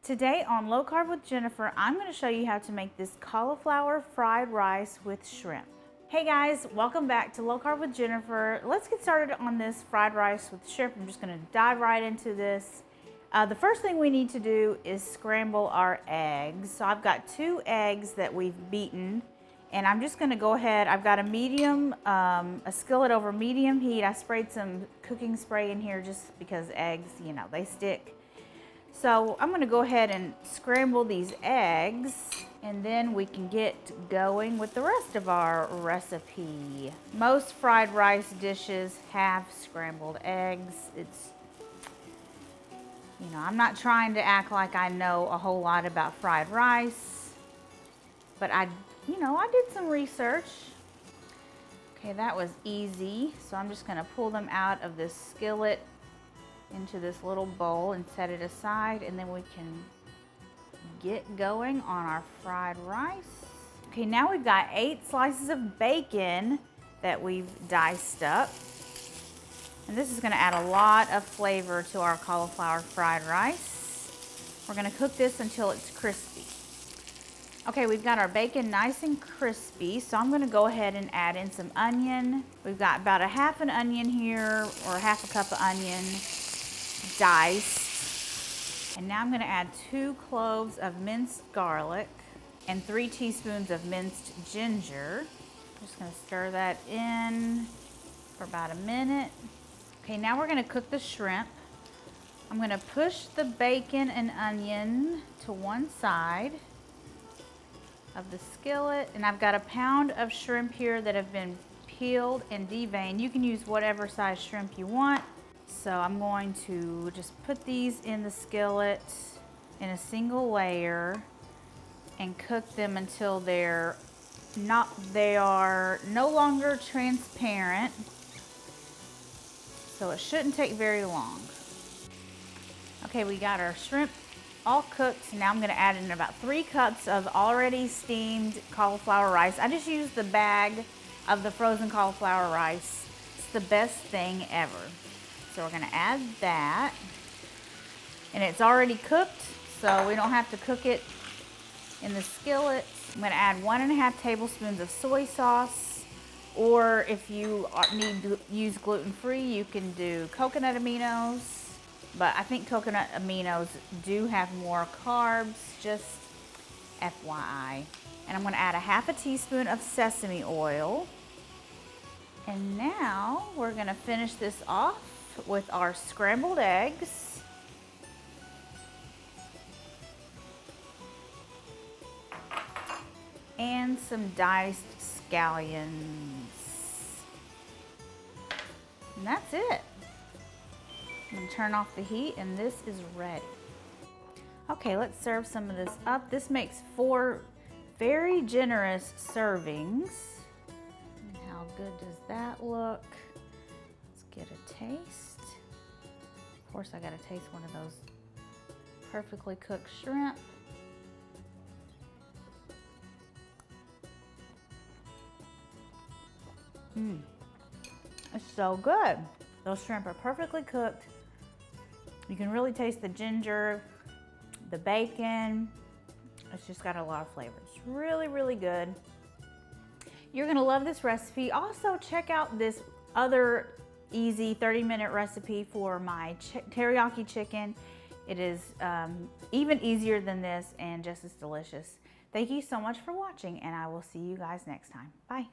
Today on Low Carb with Jennifer, I'm going to show you how to make this cauliflower fried rice with shrimp. Hey guys, welcome back to Low Carb with Jennifer. Let's get started on this fried rice with shrimp. I'm just going to dive right into this. The first thing we need to do is scramble our eggs. So I've got 2 eggs that we've beaten, and I'm just going to go ahead. I've got a skillet over medium heat. I sprayed some cooking spray in here just because eggs, they stick. So I'm going to go ahead and scramble these eggs, and then we can get going with the rest of our recipe. Most fried rice dishes have scrambled eggs. I'm not trying to act like I know a whole lot about fried rice, but I did some research. Okay, that was easy. So I'm just going to pull them out of this skillet into this little bowl and set it aside, and then we can get going on our fried rice. Okay, now we've got 8 slices of bacon that we've diced up, and this is going to add a lot of flavor to our cauliflower fried rice. We're going to cook this until it's crispy. Okay, we've got our bacon nice and crispy, so I'm going to go ahead and add in some onion. We've got about a half an onion here, or half a cup of onion diced. And now I'm going to add 2 cloves of minced garlic and 3 teaspoons of minced ginger. I'm just going to stir that in for about a minute. Okay, now we're going to cook the shrimp. I'm going to push the bacon and onion to one side of the skillet, and I've got a pound of shrimp here that have been peeled and deveined. You can use whatever size shrimp you want. So I'm going to just put these in the skillet in a single layer and cook them until they are no longer transparent. So it shouldn't take very long. Okay, we got our shrimp all cooked. Now I'm going to add in about 3 cups of already steamed cauliflower rice. I just used the bag of the frozen cauliflower rice. It's the best thing ever. So we're going to add that, and it's already cooked, so we don't have to cook it in the skillet. I'm going to add 1½ tablespoons of soy sauce, or if you need to use gluten-free, you can do coconut aminos, but I think coconut aminos do have more carbs, just FYI. And I'm going to add a half a teaspoon of sesame oil. And now we're going to finish this off with our scrambled eggs. And some diced scallions. And that's it. I'm going to turn off the heat, and this is ready. Okay, let's serve some of this up. This makes 4 very generous servings. And how good does that look? Let's get a taste. Of course, I gotta taste one of those perfectly cooked shrimp. It's so good. Those shrimp are perfectly cooked. You can really taste the ginger, the bacon. It's just got a lot of flavor. It's really, really good. You're gonna love this recipe. Also, check out this other easy 30-minute recipe for my teriyaki chicken. It is even easier than this and just as delicious. Thank you so much for watching, and I will see you guys next time. Bye.